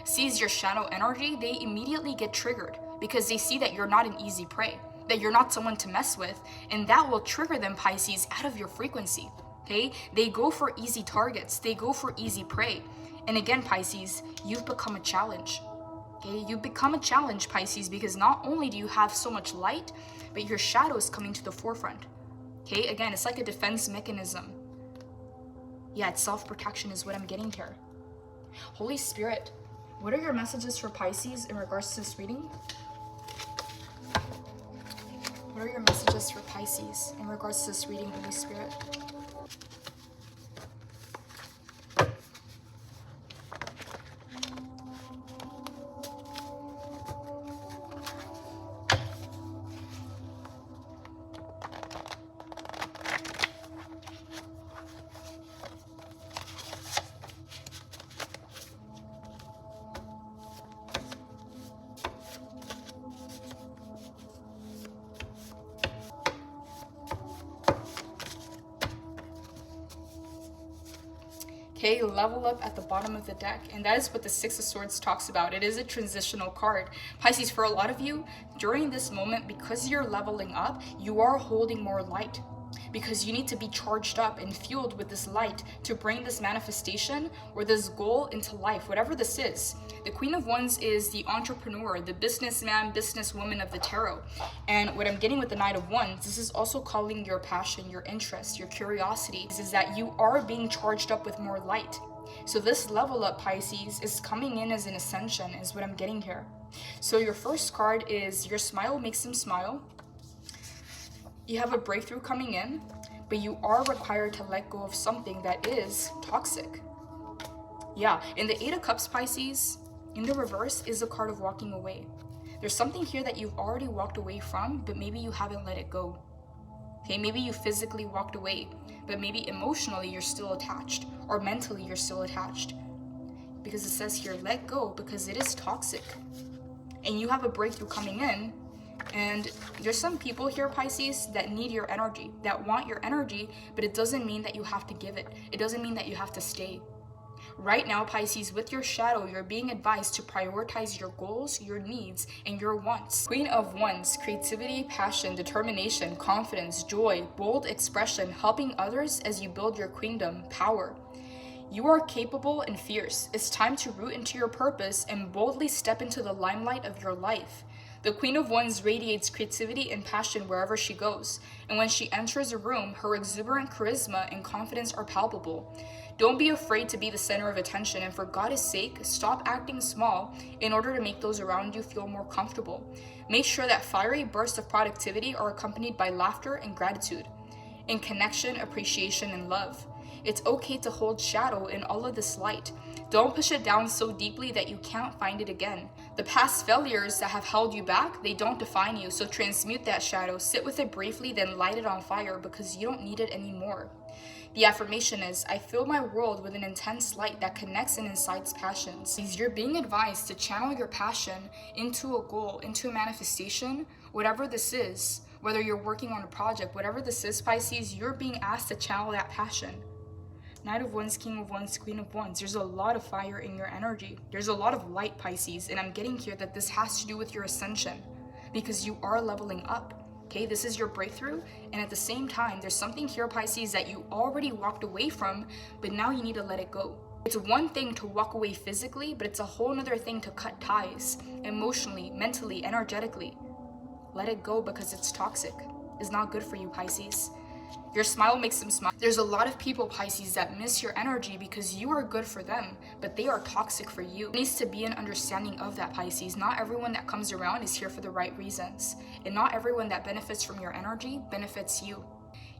sees your shadow energy, they immediately get triggered because they see that you're not an easy prey, that you're not someone to mess with, and that will trigger them, Pisces, out of your frequency. Okay, they go for easy targets, they go for easy prey. And again, Pisces, you've become a challenge. Okay, you've become a challenge, Pisces, because not only do you have so much light, but your shadow is coming to the forefront. Okay, again, it's like a defense mechanism. Yeah, it's self-protection is what I'm getting here. Holy Spirit, what are your messages for Pisces in regards to this reading? What are your messages for Pisces in regards to this reading, Holy Spirit? Okay, level up at the bottom of the deck. And that is what the Six of Swords talks about. It is a transitional card. Pisces, for a lot of you, during this moment, because you're leveling up, you are holding more light. Because you need to be charged up and fueled with this light to bring this manifestation or this goal into life, whatever this is. The Queen of Wands is the entrepreneur, the businessman, businesswoman of the tarot. And what I'm getting with the Knight of Wands, this is also calling your passion, your interest, your curiosity, is that you are being charged up with more light. So this level up, Pisces, is coming in as an ascension, is what I'm getting here. So your first card is your smile makes them smile. You have a breakthrough coming in, but you are required to let go of something that is toxic. Yeah, in the Eight of Cups, Pisces, in the reverse is a card of walking away. There's something here that you've already walked away from, but maybe you haven't let it go. Okay, maybe you physically walked away, but maybe emotionally you're still attached, or mentally you're still attached. Because it says here, let go, because it is toxic. And you have a breakthrough coming in. And there's some people here, Pisces, that need your energy, that want your energy, but it doesn't mean that you have to give it. It doesn't mean that you have to stay. Right now, Pisces, with your shadow, you're being advised to prioritize your goals, your needs, and your wants. Queen of Wands, creativity, passion, determination, confidence, joy, bold expression, helping others as you build your queendom, power. You are capable and fierce. It's time to root into your purpose and boldly step into the limelight of your life. The Queen of Wands radiates creativity and passion wherever she goes, and when she enters a room, her exuberant charisma and confidence are palpable. Don't be afraid to be the center of attention, and for God's sake, stop acting small in order to make those around you feel more comfortable. Make sure that fiery bursts of productivity are accompanied by laughter and gratitude, in connection, appreciation, and love. It's okay to hold shadow in all of this light. Don't push it down so deeply that you can't find it again. The past failures that have held you back, they don't define you, so transmute that shadow, sit with it briefly, then light it on fire because you don't need it anymore. The affirmation is, I fill my world with an intense light that connects and incites passions. You're being advised to channel your passion into a goal, into a manifestation, whatever this is. Whether you're working on a project, whatever this is, Pisces, you're being asked to channel that passion. Knight of Wands, King of Wands, Queen of Wands. There's a lot of fire in your energy. There's a lot of light, Pisces, and I'm getting here that this has to do with your ascension because you are leveling up. Okay, this is your breakthrough, and at the same time, there's something here, Pisces, that you already walked away from, but now you need to let it go. It's one thing to walk away physically, but it's a whole other thing to cut ties emotionally, mentally, energetically. Let it go because it's toxic. It's not good for you, Pisces. Your smile makes them smile. There's a lot of people, Pisces, that miss your energy because you are good for them, but they are toxic for you. There needs to be an understanding of that, Pisces. Not everyone that comes around is here for the right reasons, and not everyone that benefits from your energy benefits you.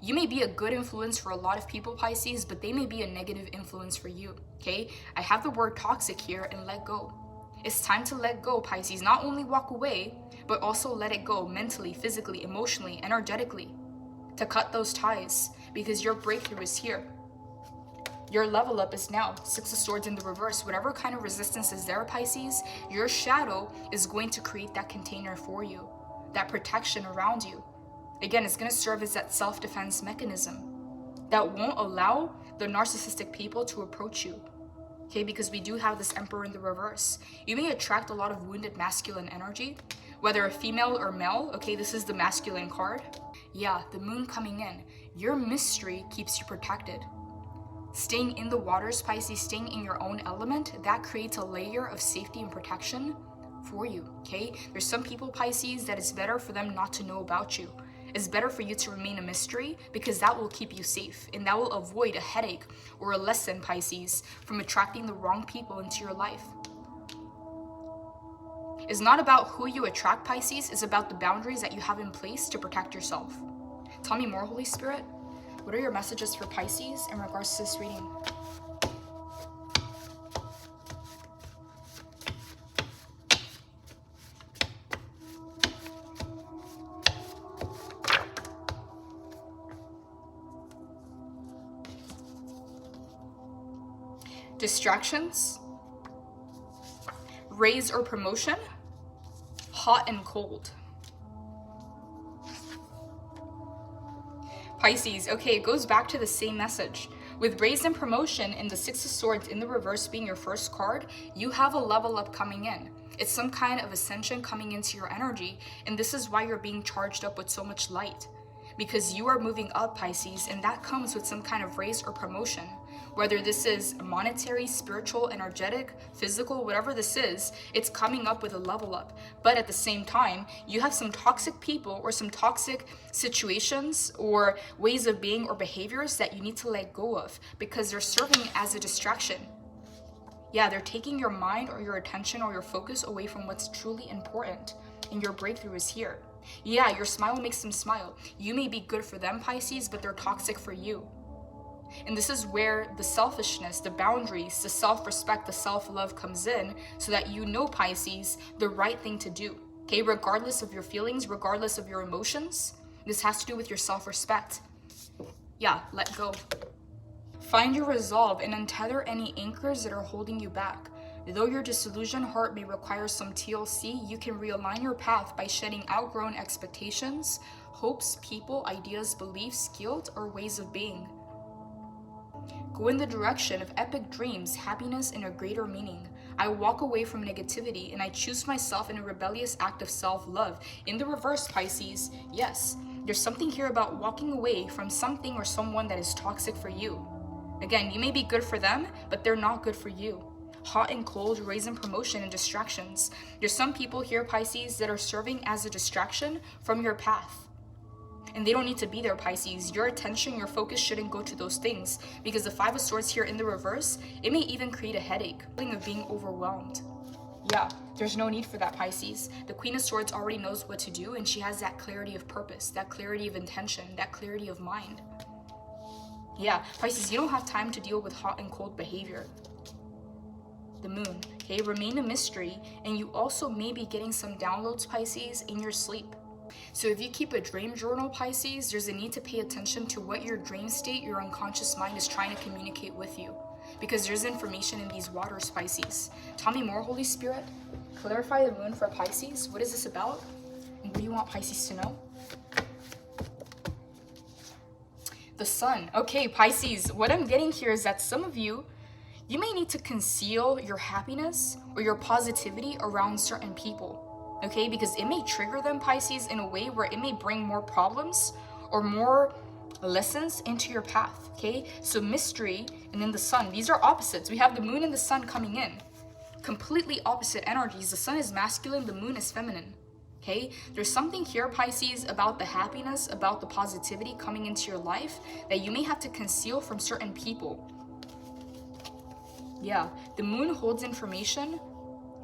You may be a good influence for a lot of people, Pisces, but they may be a negative influence for you, okay? I have the word toxic here, and let go. It's time to let go, Pisces. Not only walk away, but also let it go mentally, physically, emotionally, energetically. To cut those ties, because your breakthrough is here. Your level up is now. Six of Swords in the reverse. Whatever kind of resistance is there, Pisces, your shadow is going to create that container for you, that protection around you. Again, it's going to serve as that self-defense mechanism that won't allow the narcissistic people to approach you. Okay, because we do have this Emperor in the reverse. You may attract a lot of wounded masculine energy, whether a female or male. Okay, this is the masculine card. Yeah, the moon coming in. Your mystery keeps you protected. Staying in the waters, Pisces, staying in your own element, that creates a layer of safety and protection for you, okay? There's some people, Pisces, that it's better for them not to know about you. It's better for you to remain a mystery because that will keep you safe and that will avoid a headache or a lesson, Pisces, from attracting the wrong people into your life. It's not about who you attract, Pisces. It's about the boundaries that you have in place to protect yourself. Tell me more, Holy Spirit. What are your messages for Pisces in regards to this reading? Distractions, raise or promotion, hot and cold. Pisces, okay, it goes back to the same message. With raise and promotion and the Six of Swords in the reverse being your first card, you have a level up coming in. It's some kind of ascension coming into your energy, and this is why you're being charged up with so much light. Because you are moving up, Pisces, and that comes with some kind of raise or promotion. Whether this is monetary, spiritual, energetic, physical, whatever this is, it's coming up with a level up. But at the same time, you have some toxic people or some toxic situations or ways of being or behaviors that you need to let go of because they're serving as a distraction. Yeah, they're taking your mind or your attention or your focus away from what's truly important, and your breakthrough is here. Yeah, your smile makes them smile. You may be good for them, Pisces, but they're toxic for you. And this is where the selfishness, the boundaries, the self-respect, the self-love comes in so that you know, Pisces, the right thing to do. Okay, regardless of your feelings, regardless of your emotions, this has to do with your self-respect. Yeah, let go. Find your resolve and untether any anchors that are holding you back. Though your disillusioned heart may require some TLC, you can realign your path by shedding outgrown expectations, hopes, people, ideas, beliefs, guilt, or ways of being. Go in the direction of epic dreams, happiness, and a greater meaning. I walk away from negativity and I choose myself in a rebellious act of self-love. In the reverse, Pisces, yes, there's something here about walking away from something or someone that is toxic for you. Again, you may be good for them, but they're not good for you. Hot and cold, raise in promotion and distractions. There's some people here, Pisces, that are serving as a distraction from your path. And they don't need to be there, Pisces. Your attention, your focus shouldn't go to those things, because the Five of Swords here in the reverse, it may even create a headache, feeling of being overwhelmed. Yeah, there's no need for that, Pisces. The Queen of Swords already knows what to do, and she has that clarity of purpose, that clarity of intention, that clarity of mind. Yeah, Pisces, you don't have time to deal with hot and cold behavior. The Moon, okay? Remain a mystery, and you also may be getting some downloads, Pisces, in your sleep. So if you keep a dream journal, Pisces, there's a need to pay attention to what your dream state, your unconscious mind is trying to communicate with you. Because there's information in these waters, Pisces. Tell me more, Holy Spirit. Clarify the Moon for Pisces. What is this about? And what do you want Pisces to know? The Sun. Okay, Pisces, what I'm getting here is that some of you may need to conceal your happiness or your positivity around certain people. Okay, because it may trigger them, Pisces, in a way where it may bring more problems or more lessons into your path. Okay, so mystery and then the Sun, these are opposites. We have the Moon and the Sun coming in, completely opposite energies. The Sun is masculine, the Moon is feminine. Okay, there's something here, Pisces, about the happiness, about the positivity coming into your life that you may have to conceal from certain people. Yeah, the Moon holds information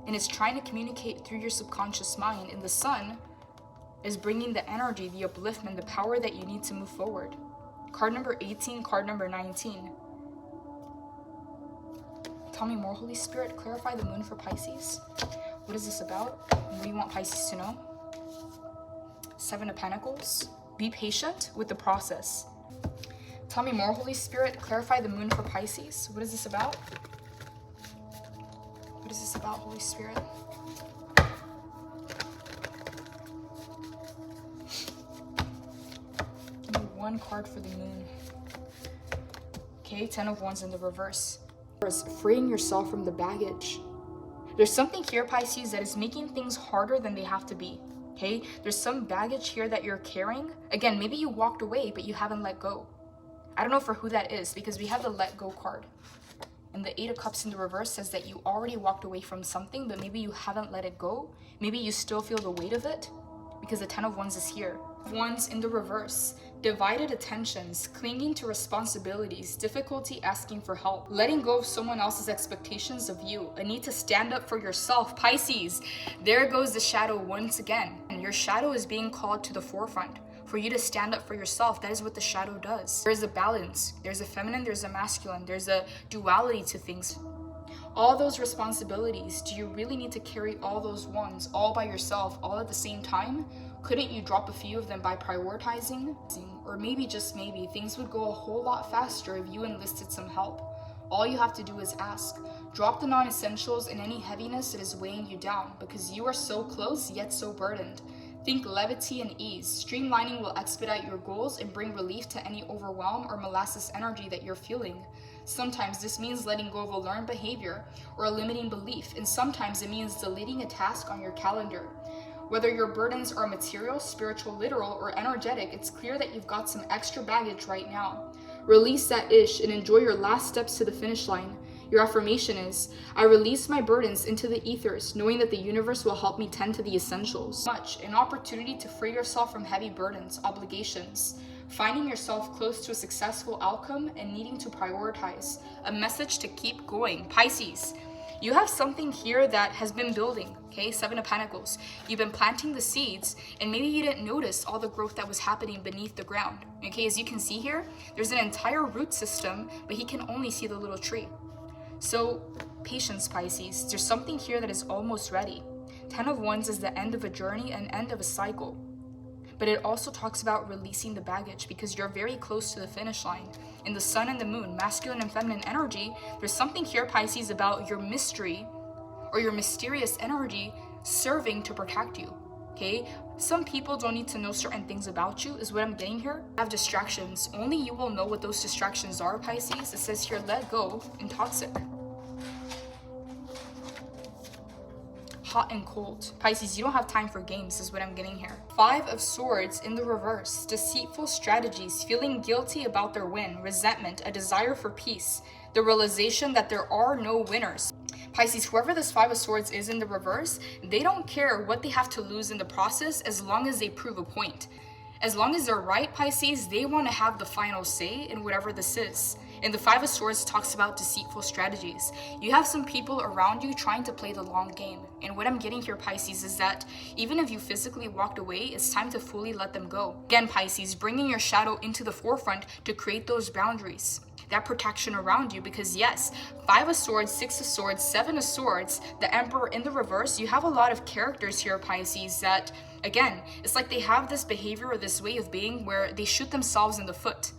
and is trying to communicate through your subconscious mind, and the Sun is bringing the energy, the upliftment, the power that you need to move forward. Card number 18, card number 19. Tell me more, Holy Spirit. Clarify the Moon for Pisces. What is this about? And what do you want Pisces to know? Seven of Pentacles. Be patient with the process. Tell me more, Holy Spirit. Clarify the Moon for Pisces. What is this about? What is this about, Holy Spirit? Give me one card for the Moon. Okay, 10 of Wands in the reverse. Freeing yourself from the baggage. There's something here, Pisces, that is making things harder than they have to be. Okay, there's some baggage here that you're carrying. Again, maybe you walked away, but you haven't let go. I don't know for who that is, because we have the let go card. And the 8 of Cups in the reverse says that you already walked away from something, but maybe you haven't let it go. Maybe you still feel the weight of it, because the 10 of Wands is here. Wands in the reverse. Divided attentions, clinging to responsibilities, difficulty asking for help, letting go of someone else's expectations of you, a need to stand up for yourself. Pisces, there goes the shadow once again. And your shadow is being called to the forefront. For you to stand up for yourself, that is what the shadow does. There's a balance. There's a feminine, there's a masculine. There's a duality to things. All those responsibilities, do you really need to carry all those ones all by yourself, all at the same time? Couldn't you drop a few of them by prioritizing? Or maybe, just maybe, things would go a whole lot faster if you enlisted some help. All you have to do is ask. Drop the non-essentials and any heaviness that is weighing you down, because you are so close yet so burdened. Think levity and ease. Streamlining will expedite your goals and bring relief to any overwhelm or molasses energy that you're feeling. Sometimes this means letting go of a learned behavior or a limiting belief, and sometimes it means deleting a task on your calendar. Whether your burdens are material, spiritual, literal, or energetic, it's clear that you've got some extra baggage right now. Release that ish and enjoy your last steps to the finish line. Your affirmation is, I release my burdens into the ethers, knowing that the universe will help me tend to the essentials. An opportunity to free yourself from heavy burdens, obligations, finding yourself close to a successful outcome and needing to prioritize. A message to keep going. Pisces, you have something here that has been building, okay? 7 of Pentacles. You've been planting the seeds, and maybe you didn't notice all the growth that was happening beneath the ground, okay? As you can see here, there's an entire root system, but he can only see the little tree. So, patience, Pisces. There's something here that is almost ready. 10 of Wands is the end of a journey and end of a cycle. But it also talks about releasing the baggage, because you're very close to the finish line. In the Sun and the Moon, masculine and feminine energy, there's something here, Pisces, about your mystery or your mysterious energy serving to protect you. okay? Some people don't need to know certain things about you, is what I'm getting here. Have distractions. Only you will know what those distractions are, Pisces. It says here, let go and toxic. Hot and cold. Pisces, you don't have time for games, is what I'm getting here. 5 of Swords in the reverse. Deceitful strategies, feeling guilty about their win, resentment, a desire for peace, the realization that there are no winners. Pisces, whoever this 5 of Swords is in the reverse, they don't care what they have to lose in the process as long as they prove a point. As long as they're right, Pisces, they want to have the final say in whatever this is. And the 5 of Swords talks about deceitful strategies. You have some people around you trying to play the long game. And what I'm getting here, Pisces, is that even if you physically walked away, it's time to fully let them go. Again, Pisces, bringing your shadow into the forefront to create those boundaries, that protection around you. Because yes, 5 of Swords, 6 of Swords, 7 of Swords, the Emperor in the reverse, you have a lot of characters here, Pisces, that, again, it's like they have this behavior or this way of being where they shoot themselves in the foot.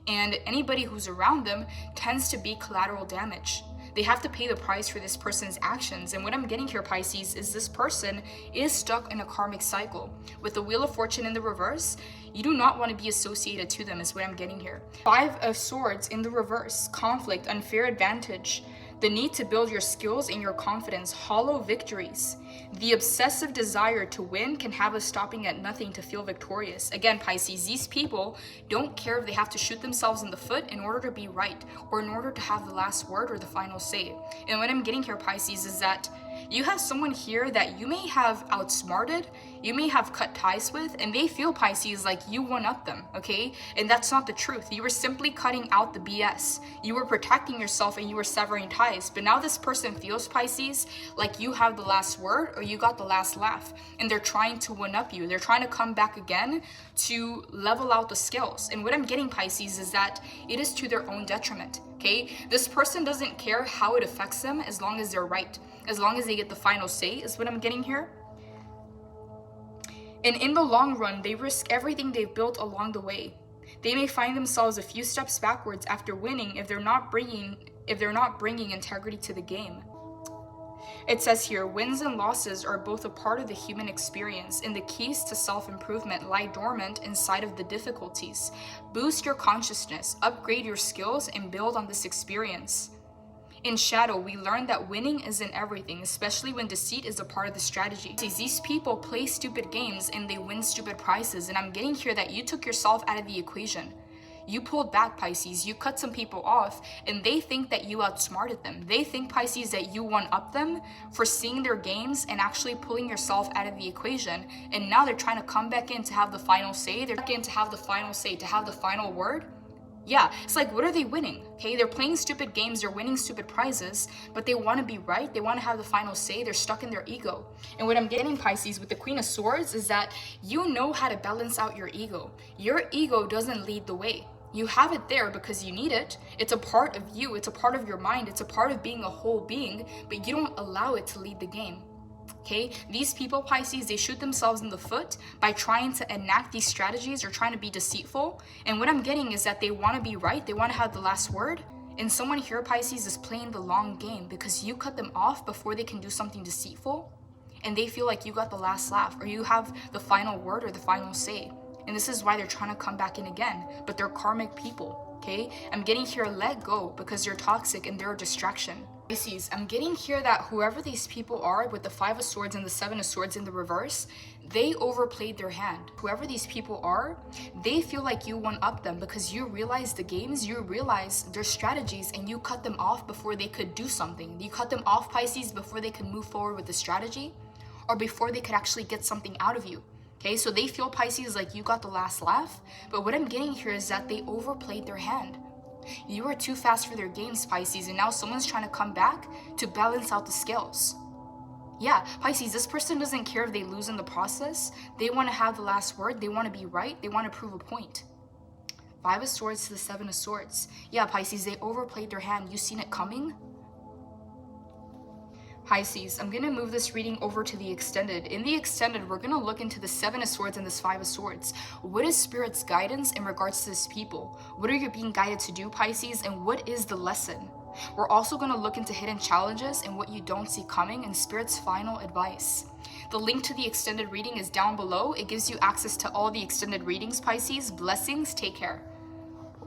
And anybody who's around them tends to be collateral damage. They have to pay the price for this person's actions. And what I'm getting here, Pisces, is this person is stuck in a karmic cycle. With the Wheel of Fortune in the reverse, you do not want to be associated to them, is what I'm getting here. 5 of Swords in the reverse, conflict, unfair advantage, the need to build your skills and your confidence, hollow victories. The obsessive desire to win can have us stopping at nothing to feel victorious. Again, Pisces, these people don't care if they have to shoot themselves in the foot in order to be right or in order to have the last word or the final say. And what I'm getting here, Pisces, is that you have someone here that you may have outsmarted, you may have cut ties with, and they feel, Pisces, like you one-up them, okay? And that's not the truth. You were simply cutting out the BS. You were protecting yourself and you were severing ties. But now this person feels, Pisces, like you have the last word or you got the last laugh. And they're trying to one-up you. They're trying to come back again to level out the scales. And what I'm getting, Pisces, is that it is to their own detriment, okay? This person doesn't care how it affects them as long as they're right. As long as they get the final say, is what I'm getting here. And in the long run, they risk everything they've built along the way. They may find themselves a few steps backwards after winning if they're not bringing integrity to the game. It says here, wins and losses are both a part of the human experience, and the keys to self-improvement lie dormant inside of the difficulties. Boost your consciousness, upgrade your skills, and build on this experience. In Shadow, we learn that winning isn't everything, especially when deceit is a part of the strategy. These people play stupid games and they win stupid prizes, and I'm getting here that you took yourself out of the equation. You pulled back, Pisces. You cut some people off, and they think that you outsmarted them. They think, Pisces, that you one-up them for seeing their games and actually pulling yourself out of the equation. And now they're trying to come back in to have the final say. They're back in to have the final say, to have the final word. Yeah, it's like, what are they winning? Okay, they're playing stupid games, they're winning stupid prizes, but they want to be right, they want to have the final say, they're stuck in their ego. And what I'm getting, Pisces, with the Queen of Swords is that you know how to balance out your ego. Your ego doesn't lead the way. You have it there because you need it. It's a part of you, it's a part of your mind, it's a part of being a whole being, but you don't allow it to lead the game. Okay, these people, Pisces, they shoot themselves in the foot by trying to enact these strategies or trying to be deceitful. And what I'm getting is that they want to be right, they want to have the last word. And someone here, Pisces, is playing the long game because you cut them off before they can do something deceitful. And they feel like you got the last laugh or you have the final word or the final say. And this is why they're trying to come back in again. But they're karmic people, okay? I'm getting here, let go, because you're toxic and they're a distraction. Pisces, I'm getting here that whoever these people are with the 5 of Swords and the 7 of Swords in the reverse, they overplayed their hand. Whoever these people are, they feel like you one-up them because you realize the games, you realize their strategies, and you cut them off before they could do something. You cut them off, Pisces, before they could move forward with the strategy or before they could actually get something out of you. Okay, so they feel, Pisces, like you got the last laugh, but what I'm getting here is that they overplayed their hand. You were too fast for their games, Pisces, and now someone's trying to come back to balance out the scales. Yeah, Pisces, this person doesn't care if they lose in the process. They want to have the last word. They want to be right. They want to prove a point. 5 of Swords to the 7 of Swords. Yeah, Pisces, they overplayed their hand. You seen it coming? Pisces, I'm going to move this reading over to the extended. In the extended, we're going to look into the 7 of Swords and this 5 of Swords. What is Spirit's guidance in regards to this people? What are you being guided to do, Pisces? And what is the lesson? We're also going to look into hidden challenges and what you don't see coming and Spirit's final advice. The link to the extended reading is down below. It gives you access to all the extended readings, Pisces. Blessings. Take care.